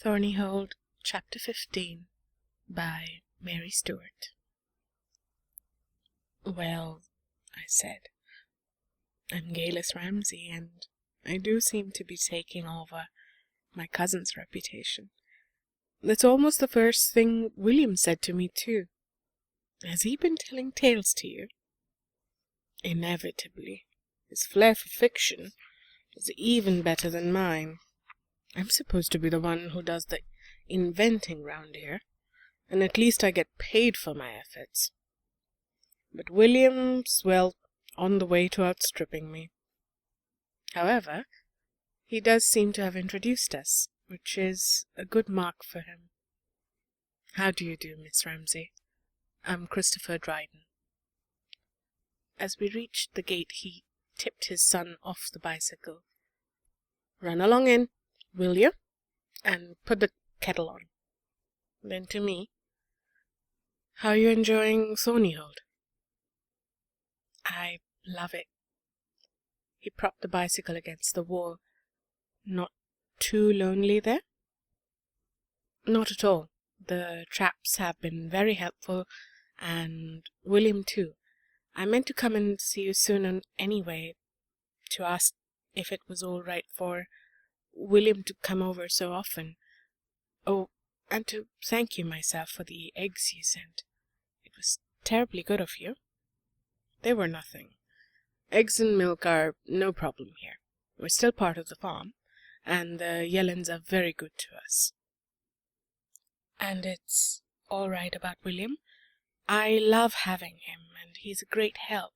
Thornyhold, Chapter 15, by Mary Stewart. "Well," I said, "I'm Gayless Ramsay, and I do seem to be taking over my cousin's reputation. That's almost the first thing William said to me, too. Has he been telling tales to you?" "Inevitably. His flair for fiction is even better than mine. I'm supposed to be the one who does the inventing round here, and at least I get paid for my efforts. But William's, well, on the way to outstripping me. However, he does seem to have introduced us, which is a good mark for him. How do you do, Miss Ramsay? I'm Christopher Dryden." As we reached the gate, he tipped his son off the bicycle. "Run along in, will you? And put the kettle on." Then to me, "How are you enjoying Thornyhold?" "I love it." He propped the bicycle against the wall. "Not too lonely there?" "Not at all. The traps have been very helpful, and William too. I meant to come and see you soon anyway, to ask if it was all right for William to come over so often. Oh, and to thank you myself for the eggs you sent. It was terribly good of you." "They were nothing. Eggs and milk are no problem here. We're still part of the farm, and the Yellens are very good to us." "And it's all right about William? I love having him, and he's a great help.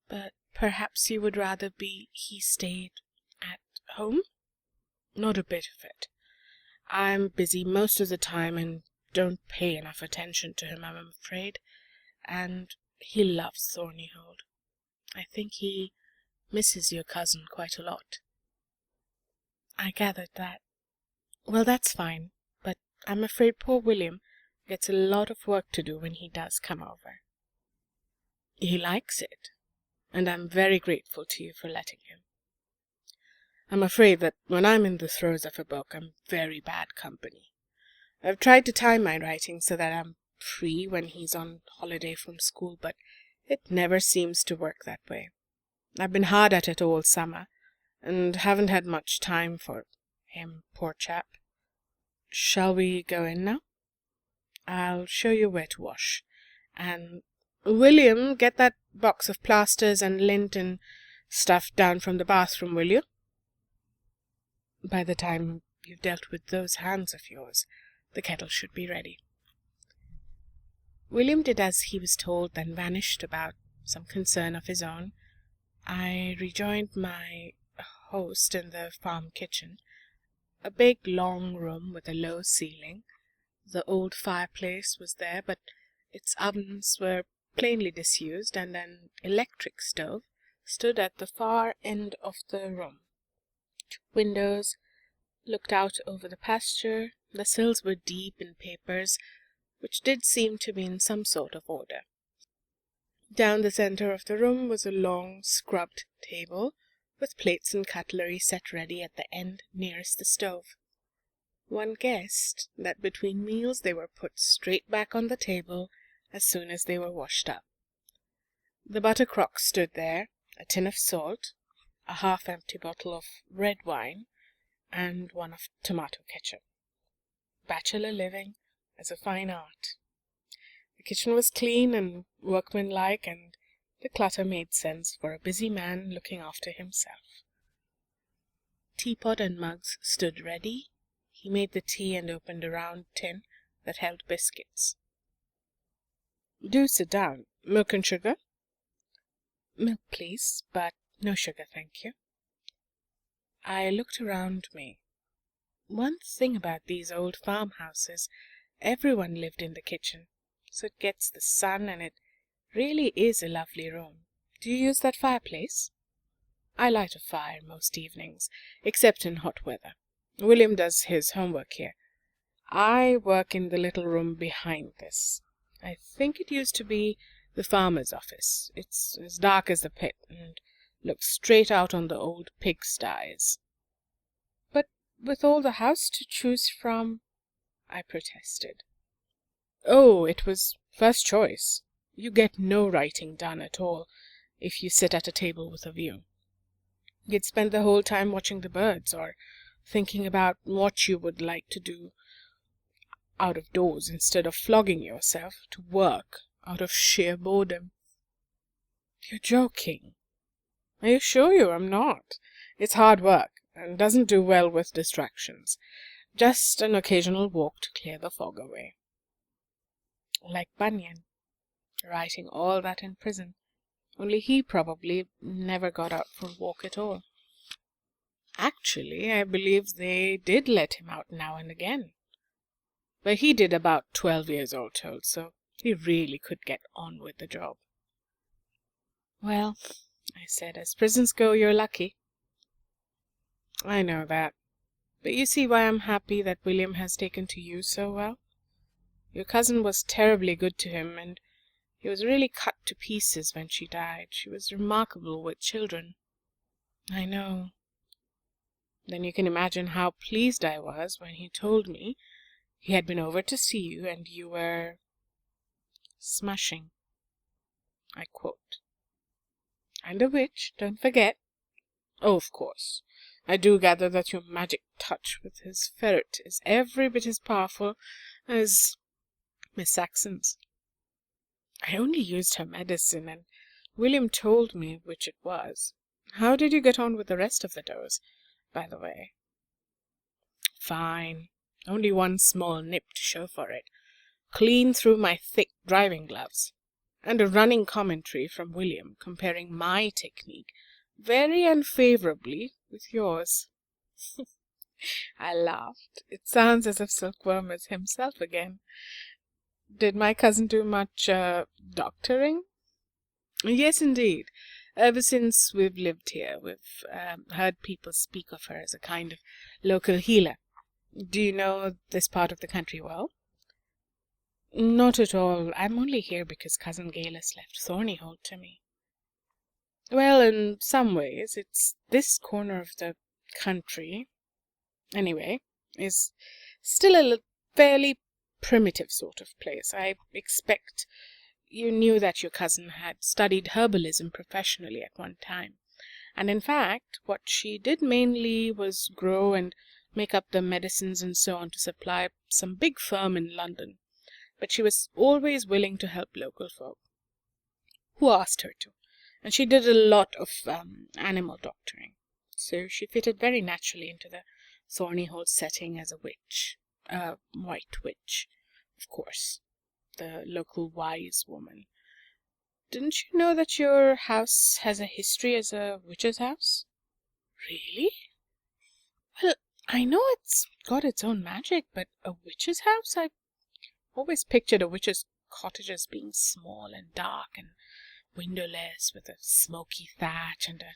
But perhaps you would rather he stayed at home?" "Not a bit of it. I'm busy most of the time and don't pay enough attention to him, I'm afraid. And he loves Thornyhold. I think he misses your cousin quite a lot." "I gathered that. Well, that's fine, but I'm afraid poor William gets a lot of work to do when he does come over." "He likes it, and I'm very grateful to you for letting him. I'm afraid that when I'm in the throes of a book, I'm very bad company. I've tried to time my writing so that I'm free when he's on holiday from school, but it never seems to work that way. I've been hard at it all summer, and haven't had much time for him, poor chap. Shall we go in now? I'll show you where to wash. And, William, get that box of plasters and lint and stuff down from the bathroom, will you? By the time you've dealt with those hands of yours, the kettle should be ready." William did as he was told, then vanished about some concern of his own. I rejoined my host in the farm kitchen, a big long room with a low ceiling. The old fireplace was there, but its ovens were plainly disused, and an electric stove stood at the far end of the room. Windows looked out over the pasture. The sills were deep in papers, which did seem to be in some sort of order. Down the center of the room was a long, scrubbed table, with plates and cutlery set ready at the end nearest the stove. One guessed that between meals they were put straight back on the table as soon as they were washed up. The butter crock stood there, a tin of salt, a half-empty bottle of red wine, and one of tomato ketchup. Bachelor living as a fine art. The kitchen was clean and workmanlike, and the clutter made sense for a busy man looking after himself. Teapot and mugs stood ready. He made the tea and opened a round tin that held biscuits. "Do sit down. Milk and sugar?" "Milk, please, but no sugar, thank you." I looked around me. One thing about these old farmhouses, everyone lived in the kitchen, so it gets the sun, and it really is a lovely room. Do you use that fireplace? I light a fire most evenings, except in hot weather. William does his homework here. I work in the little room behind this. I think it used to be the farmer's office. It's as dark as the pit, and looks straight out on the old pigsties. But with all the house to choose from, I protested. Oh, it was first choice. You get no writing done at all if you sit at a table with a view. You'd spend the whole time watching the birds or thinking about what you would like to do out of doors instead of flogging yourself to work out of sheer boredom. You're joking. I assure you I'm not. It's hard work and doesn't do well with distractions. Just an occasional walk to clear the fog away. Like Bunyan, writing all that in prison, only he probably never got out for a walk at all. Actually, I believe they did let him out now and again. But he did about 12 years all told, so he really could get on with the job. Well, I said, as prisons go, you're lucky. I know that. But you see why I'm happy that William has taken to you so well? Your cousin was terribly good to him, and he was really cut to pieces when she died. She was remarkable with children. I know. Then you can imagine how pleased I was when he told me he had been over to see you and you were smashing. I quote. And a witch, don't forget. Oh, of course. I do gather that your magic touch with his ferret is every bit as powerful as Miss Saxon's. I only used her medicine, and William told me which it was. How did you get on with the rest of the dose, by the way? Fine. Only one small nip to show for it. Clean through my thick driving gloves. And a running commentary from William comparing my technique very unfavorably with yours. I laughed. It sounds as if Silkworm is himself again. Did my cousin do much doctoring? Yes, indeed. Ever since we've lived here, we've heard people speak of her as a kind of local healer. Do you know this part of the country well? Not at all. I'm only here because Cousin Galus left Thornyhold to me. Well, in some ways, it's this corner of the country, anyway, is still a fairly primitive sort of place. I expect you knew that your cousin had studied herbalism professionally at one time. And in fact, what she did mainly was grow and make up the medicines and so on to supply some big firm in London. But she was always willing to help local folk who asked her to. And she did a lot of animal doctoring. So she fitted very naturally into the Thornyhold setting as a witch. A white witch, of course. The local wise woman. Didn't you know that your house has a history as a witch's house? Really? Well, I know it's got its own magic, but a witch's house? I've always pictured a witch's cottage as being small and dark and windowless, with a smoky thatch and a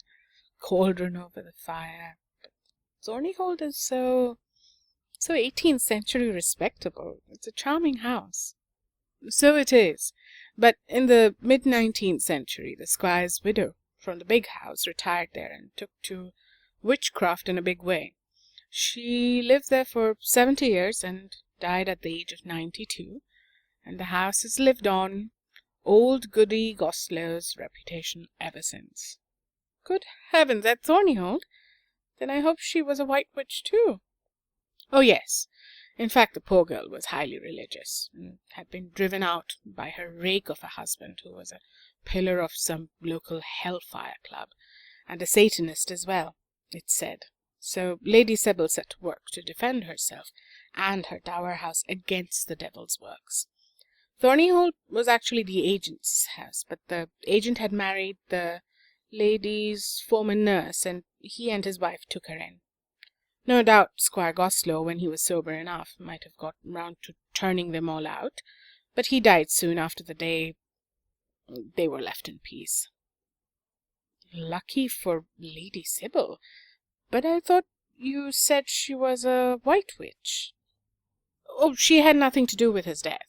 cauldron over the fire. But Thornyhold is so 18th century respectable. It's a charming house. So it is. But in the mid-19th century, the squire's widow from the big house retired there and took to witchcraft in a big way. She lived there for 70 years and died at the age of 92, and the house has lived on, old Goody Goslow's reputation ever since. Good heavens, at Thornyhold? Then I hope she was a white witch too. Oh, yes. In fact, the poor girl was highly religious, and had been driven out by her rake of a husband, who was a pillar of some local hellfire club, and a Satanist as well, it's said. So Lady Sybil set to work to defend herself and her dower house against the devil's works. Thornyhold was actually the agent's house, but the agent had married the lady's former nurse, and he and his wife took her in. No doubt Squire Goslow, when he was sober enough, might have got round to turning them all out, but he died soon after the day they were left in peace. Lucky for Lady Sybil. But I thought you said she was a white witch. Oh, she had nothing to do with his death.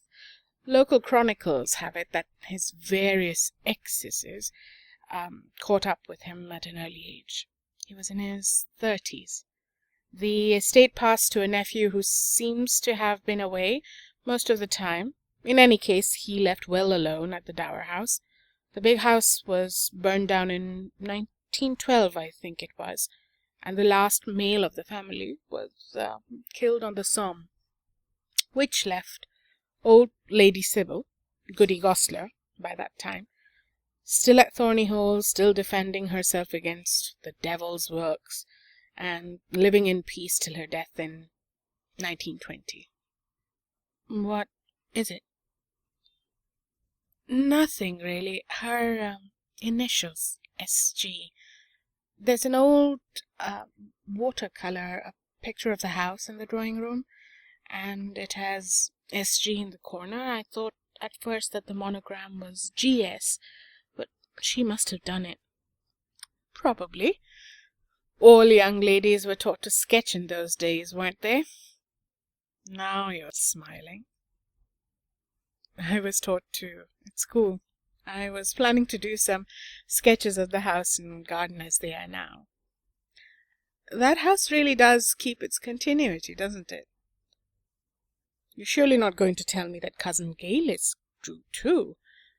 Local chronicles have it that his various excesses caught up with him at an early age. He was in his 30s. The estate passed to a nephew who seems to have been away most of the time. In any case, he left well alone at the Dower House. The big house was burned down in 1912, I think it was, and the last male of the family was killed on the Somme, which left old Lady Sybil, Goody Gosler, by that time, still at Thornyhold, still defending herself against the devil's works, and living in peace till her death in 1920. What is it? Nothing, really. Her initials, SG. There's an old watercolor, a picture of the house in the drawing room, and it has SG in the corner. I thought at first that the monogram was GS, but she must have done it. Probably. All young ladies were taught to sketch in those days, weren't they? Now you're smiling. I was taught to at school. I was planning to do some sketches of the house and garden as they are now. That house really does keep its continuity, doesn't it? You're surely not going to tell me that Cousin Gillis drew too.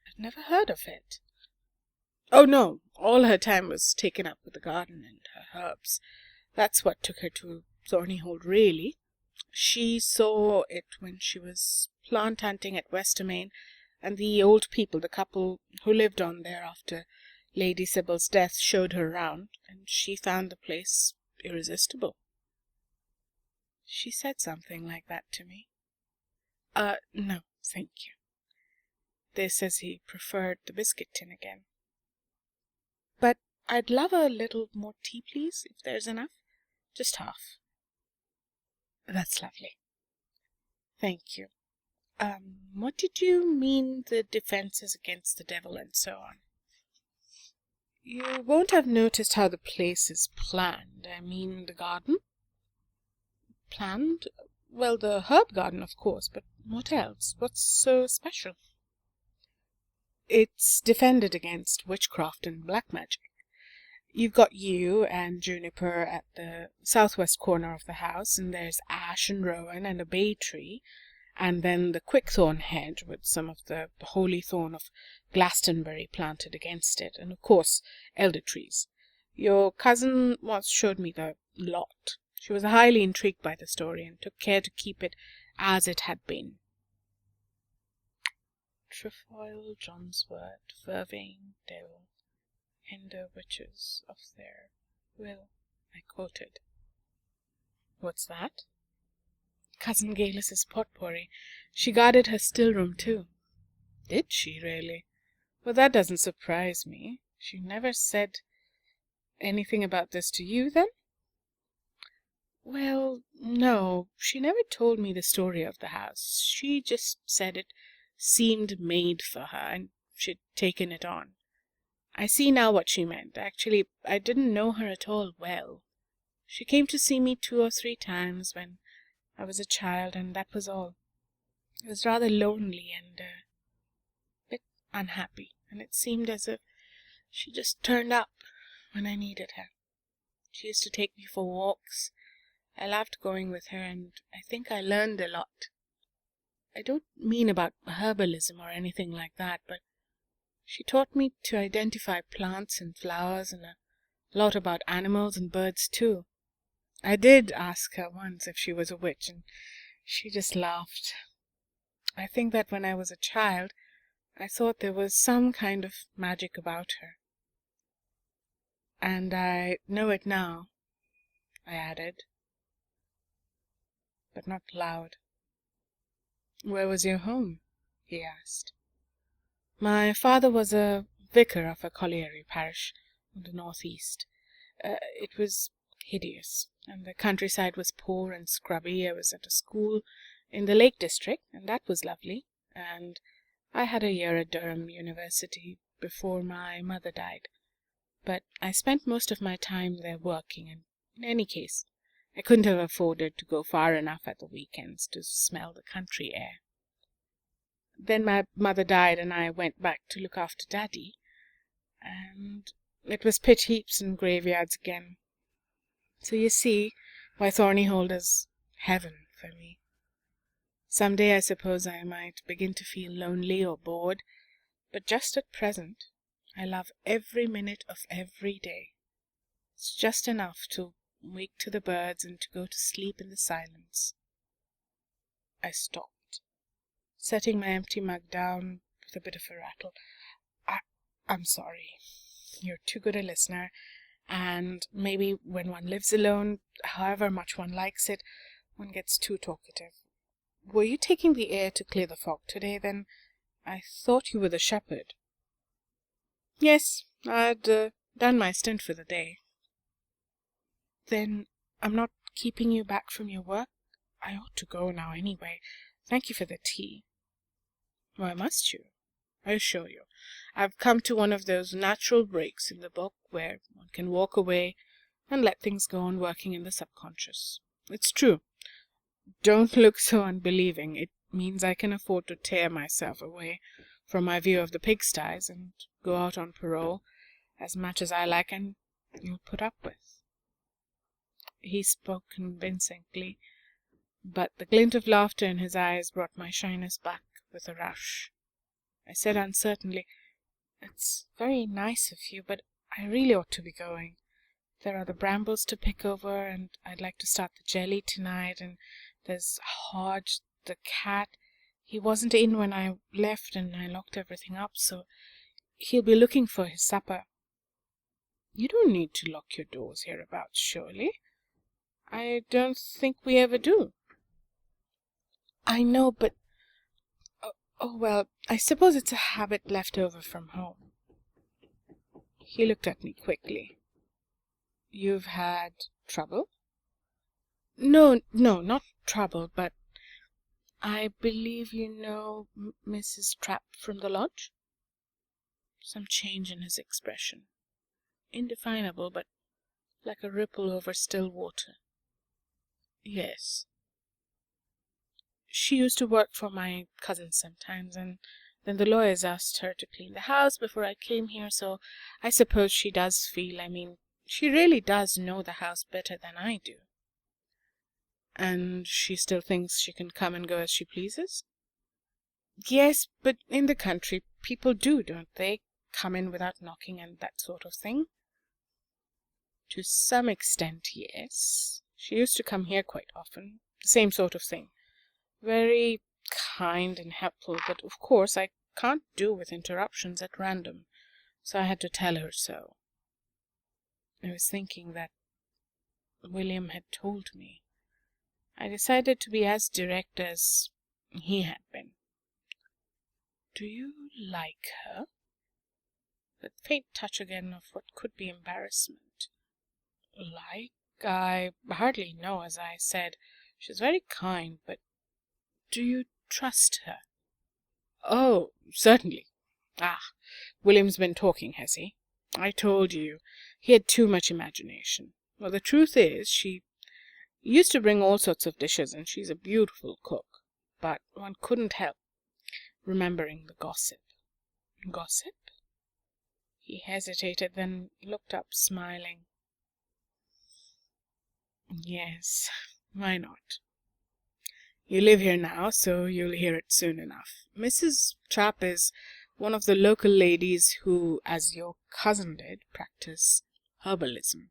I've never heard of it. Oh, no, all her time was taken up with the garden and her herbs. That's what took her to Thornyhold, really. She saw it when she was plant hunting at Westermain, and the old people, the couple who lived on there after Lady Sybil's death, showed her round, and she found the place irresistible. She said something like that to me. No, thank you. This says he preferred the biscuit tin again. But I'd love a little more tea, please, if there's enough. Just half. That's lovely. Thank you. What did you mean, the defenses against the devil and so on? You won't have noticed how the place is planned. I mean the garden. Planned? Well, the herb garden, of course, but what else? What's so special? It's defended against witchcraft and black magic. You've got yew and juniper at the southwest corner of the house, and there's ash and rowan and a bay tree, and then the quickthorn hedge with some of the holy thorn of Glastonbury planted against it, and of course elder trees. Your cousin once showed me the lot. She was highly intrigued by the story, and took care to keep it as it had been. Trefoil, Johnswort, Vervain, Devil, hinder witches of their will, I quoted. What's that? Cousin Gillis's potpourri. She guarded her still room too. Did she really? Well, that doesn't surprise me. She never said anything about this to you, then? Well, no, she never told me the story of the house. She just said it seemed made for her, and she'd taken it on. I see now what she meant. Actually, I didn't know her at all well. She came to see me 2 or 3 times when I was a child, and that was all. It was rather lonely and a bit unhappy, and it seemed as if she just turned up when I needed her. She used to take me for walks. I loved going with her, and I think I learned a lot. I don't mean about herbalism or anything like that, but she taught me to identify plants and flowers, and a lot about animals and birds too. I did ask her once if she was a witch, and she just laughed. I think that when I was a child, I thought there was some kind of magic about her. And I know it now, I added, but not loud. Where was your home? He asked. My father was a vicar of a colliery parish on the northeast. It was hideous, and the countryside was poor and scrubby. I was at a school in the Lake District, and that was lovely, and I had a year at Durham University before my mother died. But I spent most of my time there working, and in any case, I couldn't have afforded to go far enough at the weekends to smell the country air. Then my mother died, and I went back to look after Daddy, and it was pit heaps and graveyards again. So you see, Why, Thornyhold is heaven for me. Some day I suppose I might begin to feel lonely or bored, but just at present I love every minute of every day. It's just enough to wake to the birds and to go to sleep in the silence. I stopped, setting my empty mug down with a bit of a rattle. I'm sorry. You're too good a listener, and maybe when one lives alone, however much one likes it, one gets too talkative. Were you taking the air to clear the fog today, then? I thought you were the shepherd. Yes, I'd done my stint for the day. Then I'm not keeping you back from your work? I ought to go now anyway. Thank you for the tea. Why must you? I assure you, I've come to one of those natural breaks in the book where one can walk away and let things go on working in the subconscious. It's true. Don't look so unbelieving. It means I can afford to tear myself away from my view of the pigsties and go out on parole as much as I like and you'll put up with. He spoke convincingly, but the glint of laughter in his eyes brought my shyness back with a rush. I said uncertainly, "It's very nice of you, but I really ought to be going. There are the brambles to pick over, and I'd like to start the jelly tonight, and there's Hodge, the cat. He wasn't in when I left, and I locked everything up, so he'll be looking for his supper." "You don't need to lock your doors hereabouts, surely? I don't think we ever do." "I know, but oh, well, I suppose it's a habit left over from home." He looked at me quickly. "You've had trouble?" No, not trouble, but I believe you know Mrs. Trapp from the lodge?" Some change in his expression. Indefinable, but like a ripple over still water. "Yes. She used to work for my cousin sometimes, and then the lawyers asked her to clean the house before I came here, so I suppose she does she really does know the house better than I do." "And she still thinks she can come and go as she pleases?" "Yes, but in the country people do, don't they? Come in without knocking and that sort of thing." "To some extent, yes. She used to come here quite often. The same sort of thing. Very kind and helpful, but of course I can't do with interruptions at random, so I had to tell her so." I was thinking that William had told me. I decided to be as direct as he had been. "Do you like her?" That faint touch again of what could be embarrassment. "Like? I hardly know, as I said. She's very kind, but do you trust her?" "Oh, certainly. William's been talking, has he? I told you he had too much imagination. Well, the truth is, she used to bring all sorts of dishes, and she's a beautiful cook. But one couldn't help remembering the gossip." "Gossip?" He hesitated, then looked up, smiling. "Yes, why not? You live here now, so you'll hear it soon enough. Mrs. Trapp is one of the local ladies who, as your cousin did, practice herbalism.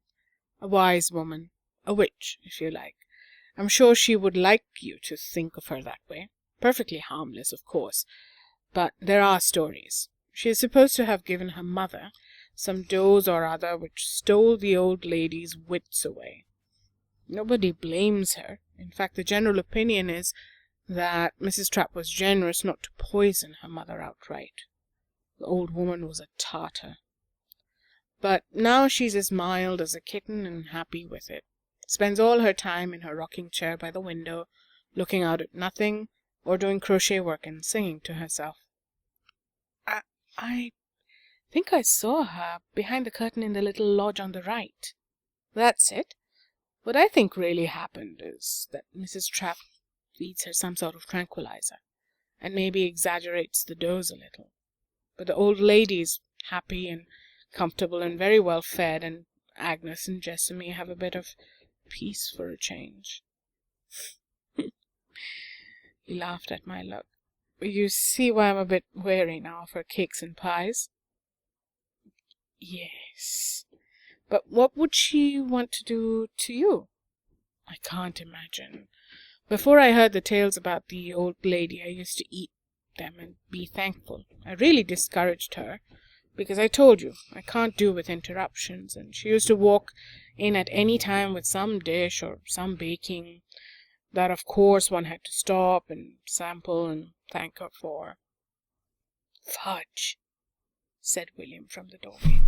A wise woman, a witch, if you like. I'm sure she would like you to think of her that way. Perfectly harmless, of course, but there are stories. She is supposed to have given her mother some dose or other which stole the old lady's wits away. Nobody blames her. In fact, the general opinion is that Mrs. Trapp was generous not to poison her mother outright. The old woman was a Tartar. But now she's as mild as a kitten and happy with it. Spends all her time in her rocking chair by the window, looking out at nothing, or doing crochet work and singing to herself. I think I saw her behind the curtain in the little lodge on the right." "That's it. What I think really happened is that Mrs. Trapp feeds her some sort of tranquilizer, and maybe exaggerates the dose a little. But the old lady's happy and comfortable and very well fed, and Agnes and Jessamy have a bit of peace for a change." He laughed at my look. "You see why I'm a bit wary now of her cakes and pies?" "Yes. But what would she want to do to you?" "I can't imagine. Before I heard the tales about the old lady, I used to eat them and be thankful. I really discouraged her, because I told you I can't do with interruptions, and she used to walk in at any time with some dish or some baking that of course one had to stop and sample and thank her for." "Fudge," said William from the doorway.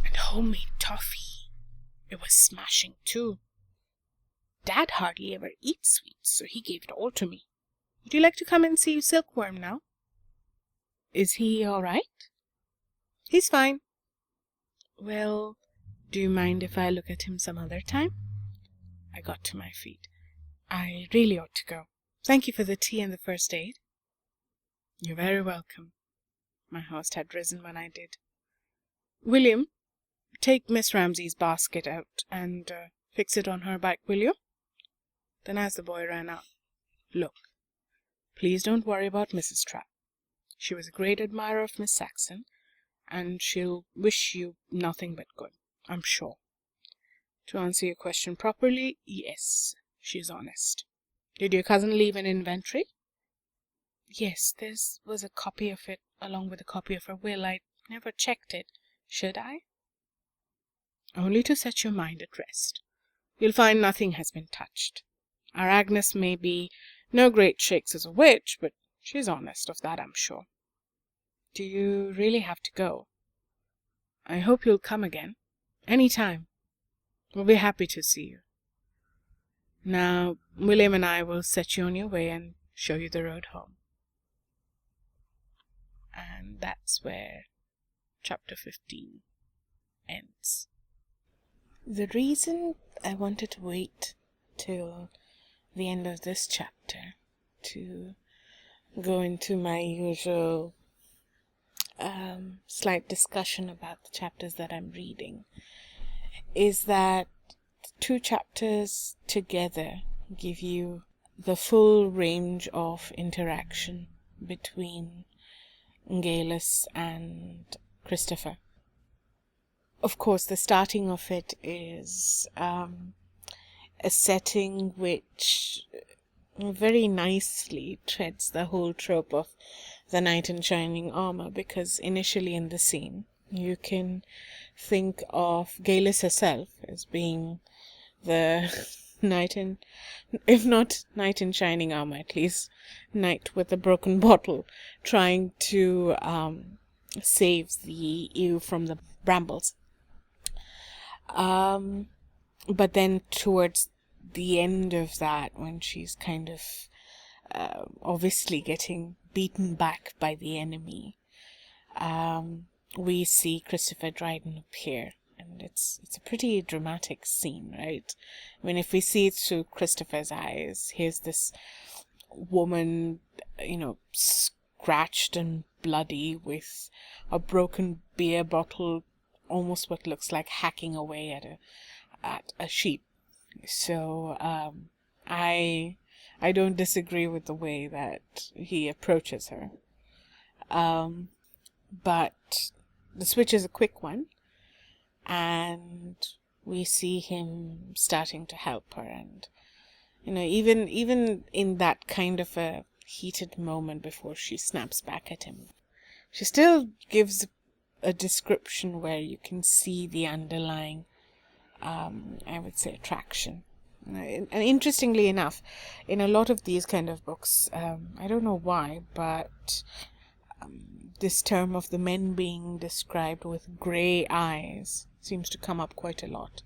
"And homemade toffee. It was smashing too. Dad hardly ever eats sweets, so he gave it all to me. Would you like to come and see Silkworm now?" "Is he all right?" "He's fine." "Well, do you mind if I look at him some other time?" I got to my feet. "I really ought to go. Thank you for the tea and the first aid." "You're very welcome." My host had risen when I did. "William, take Miss Ramsay's basket out and fix it on her bike, will you?" Then as the boy ran out, "Look, please don't worry about Mrs. Trapp. She was a great admirer of Miss Saxon, and she'll wish you nothing but good, I'm sure. To answer your question properly, yes, she's honest. Did your cousin leave an inventory?" "Yes, there was a copy of it, along with a copy of her will. I never checked it. Should I?" "Only to set your mind at rest. You'll find nothing has been touched. Our Agnes may be no great shakes as a witch, but she's honest, of that I'm sure. Do you really have to go? I hope you'll come again, any time. We'll be happy to see you. Now, William and I will set you on your way and show you the road home." And that's where chapter 15 ends. The reason I wanted to wait till the end of this chapter to go into my usual slight discussion about the chapters that I'm reading is that 2 chapters together give you the full range of interaction between Galus and Christopher. Of course, the starting of it is a setting which very nicely treads the whole trope of the knight in shining armor, because initially in the scene you can think of Galus herself as being the knight in, if not knight in shining armor, at least knight with a broken bottle, trying to save the ewe from the brambles. But then towards the end of that, when she's kind of obviously getting beaten back by the enemy, we see Christopher Dryden appear, and it's a pretty dramatic scene, right? I mean, if we see it through Christopher's eyes, here's this woman, scratched and bloody with a broken beer bottle, almost what looks like hacking away at a sheep. So I don't disagree with the way that he approaches her. But the switch is a quick one, and we see him starting to help her, and even in that kind of a heated moment before she snaps back at him, she still gives a description where you can see the underlying I would say attraction. And interestingly enough, in a lot of these kind of books, I don't know why, but this term of the men being described with grey eyes seems to come up quite a lot.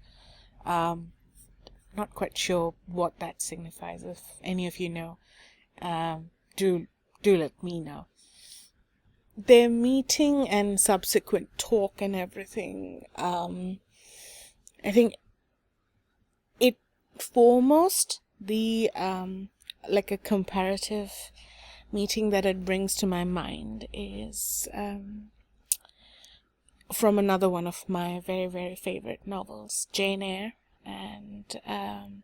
Not quite sure what that signifies. If any of you know, do let me know. Their meeting and subsequent talk and everything, I think it foremost the like a comparative meeting that it brings to my mind is from another one of my very, very favorite novels, Jane Eyre, And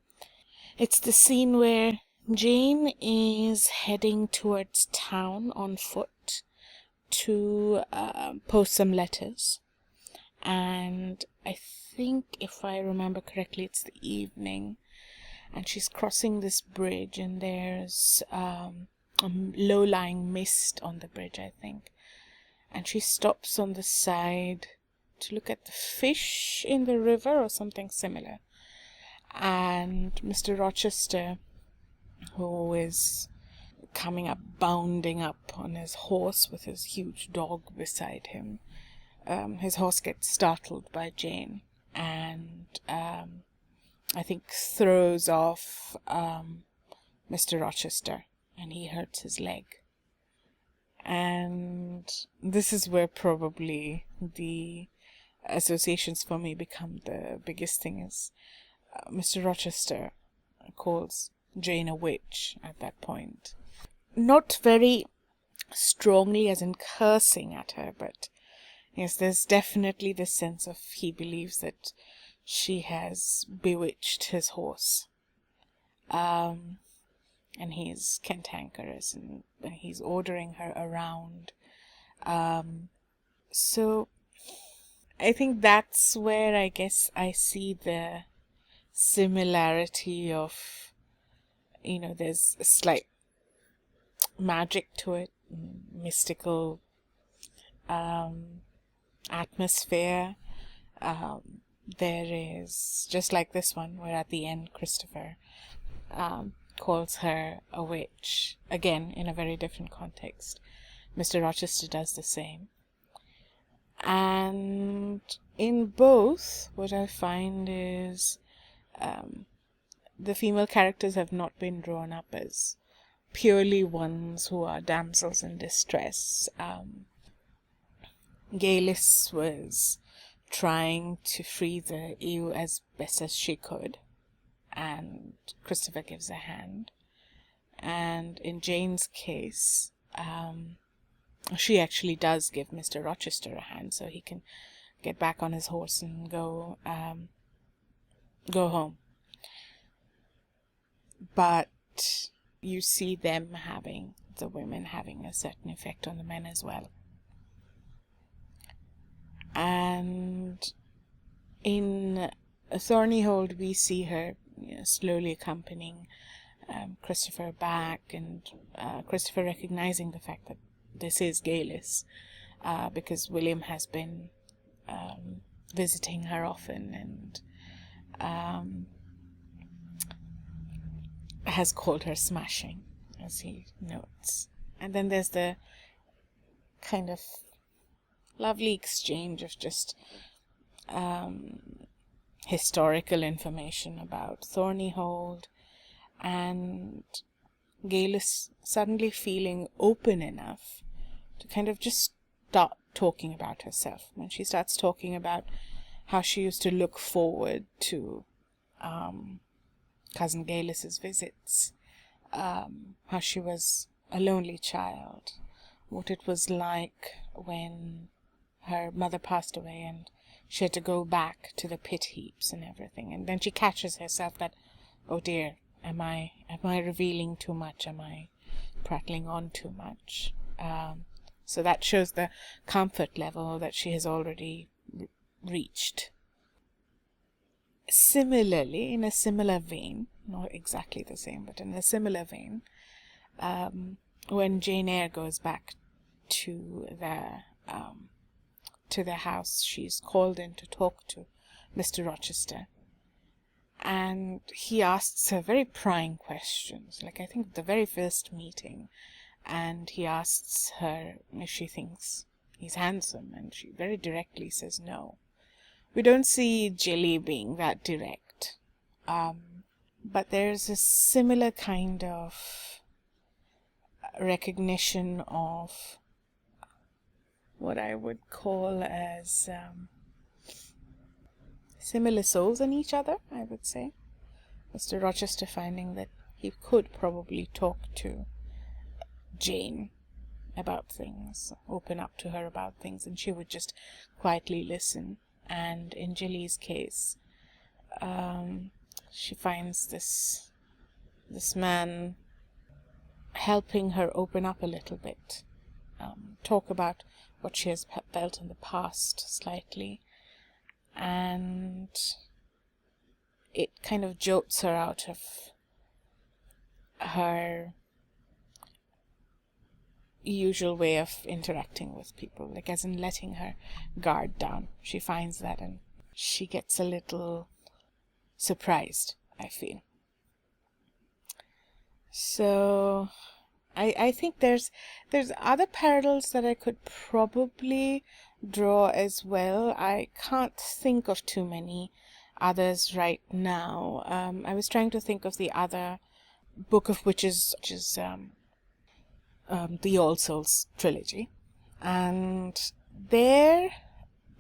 it's the scene where Jane is heading towards town on foot to post some letters. And I think, if I remember correctly, it's the evening. And she's crossing this bridge, and there's a low-lying mist on the bridge, I think. And she stops on the side to look at the fish in the river or something similar. And Mr. Rochester, who is coming up, bounding up on his horse with his huge dog beside him, his horse gets startled by Jane and I think throws off Mr. Rochester, and he hurts his leg. And this is where probably the associations for me become the biggest thing. Is Mr. Rochester calls Jane a witch at that point. Not very strongly as in cursing at her, but yes, there's definitely this sense of he believes that she has bewitched his horse. And he's cantankerous, and he's ordering her around. So I think that's where I guess I see the similarity of, there's a slight magic to it, mystical atmosphere. There is, just like this one, where at the end Christopher calls her a witch, again in a very different context. Mr. Rochester does the same. And in both, what I find is the female characters have not been drawn up as purely ones who are damsels in distress. Gillis was trying to free the ewe as best as she could, and Christopher gives a hand. And in Jane's case, she actually does give Mr. Rochester a hand so he can get back on his horse and go home. But you see the women having a certain effect on the men as well. And in Thornyhold, we see her slowly accompanying Christopher back, and Christopher recognizing the fact that this is Gillis, because William has been visiting her often and has called her smashing, as he notes. And then there's the kind of lovely exchange of just historical information about Thornyhold, and Gillis suddenly feeling open enough to kind of just start talking about herself. When she starts talking about how she used to look forward to Cousin Gillis's visits, how she was a lonely child, what it was like when her mother passed away and she had to go back to the pit heaps and everything. And then she catches herself that, oh dear, am I revealing too much? Am I prattling on too much? So that shows the comfort level that she has already reached. Similarly, in a similar vein, not exactly the same, but in a similar vein, when Jane Eyre goes back to the house, she's called in to talk to Mr. Rochester, and he asks her very prying questions, like I think the very first meeting, and he asks her if she thinks he's handsome, and she very directly says no. We don't see Gilly being that direct, but there's a similar kind of recognition of what I would call as similar souls in each other, I would say. Mr. Rochester finding that he could probably talk to Jane about things, open up to her about things, and she would just quietly listen. And in Gilly's case, she finds this man helping her open up a little bit, talk about what she has felt in the past slightly, and it kind of jolts her out of her usual way of interacting with people, like as in letting her guard down. She finds that and she gets a little surprised, I feel. So I think there's other parallels that I could probably draw as well. I can't think of too many others right now. I was trying to think of the other Book of Witches, which is the All Souls trilogy, and there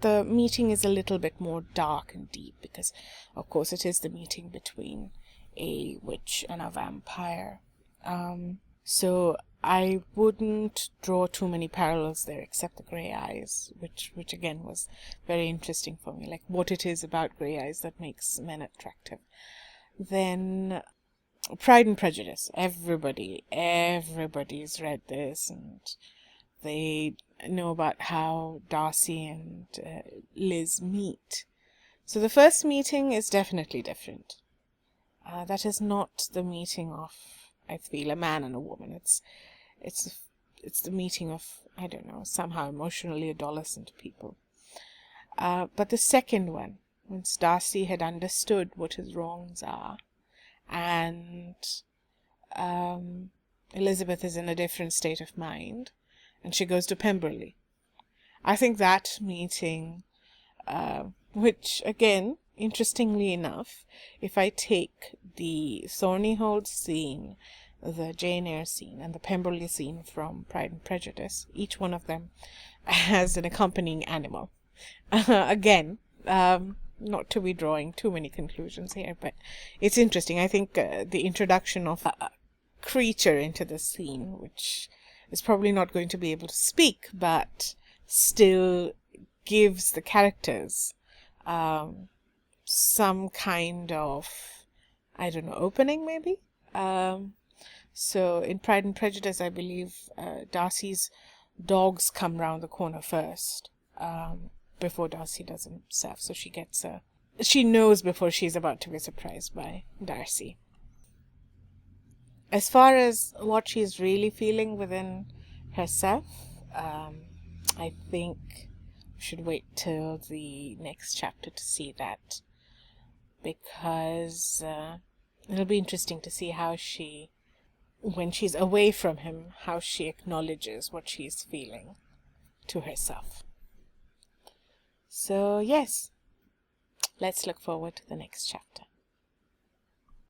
the meeting is a little bit more dark and deep, because of course it is the meeting between a witch and a vampire. So I wouldn't draw too many parallels there, except the grey eyes, which again was very interesting for me, like what it is about grey eyes that makes men attractive. Then Pride and Prejudice. Everybody's read this, and they know about how Darcy and Liz meet. So the first meeting is definitely different. That is not the meeting of, I feel, a man and a woman. It's the meeting of, I don't know, somehow emotionally adolescent people. But the second one, once Darcy had understood what his wrongs are, and Elizabeth is in a different state of mind, and she goes to Pemberley. I think that meeting, which again, interestingly enough, if I take the Thornyhold scene, the Jane Eyre scene, and the Pemberley scene from Pride and Prejudice, each one of them has an accompanying animal. Again, not to be drawing too many conclusions here, but it's interesting. I think the introduction of a creature into the scene, which is probably not going to be able to speak, but still gives the characters some kind of, I don't know, opening maybe. So in Pride and Prejudice, I believe Darcy's dogs come round the corner first, before Darcy does himself. So she knows before she's about to be surprised by Darcy. As far as what she's really feeling within herself, I think we should wait till the next chapter to see that, because it'll be interesting to see how she, when she's away from him, how she acknowledges what she's feeling to herself. So yes, let's look forward to the next chapter.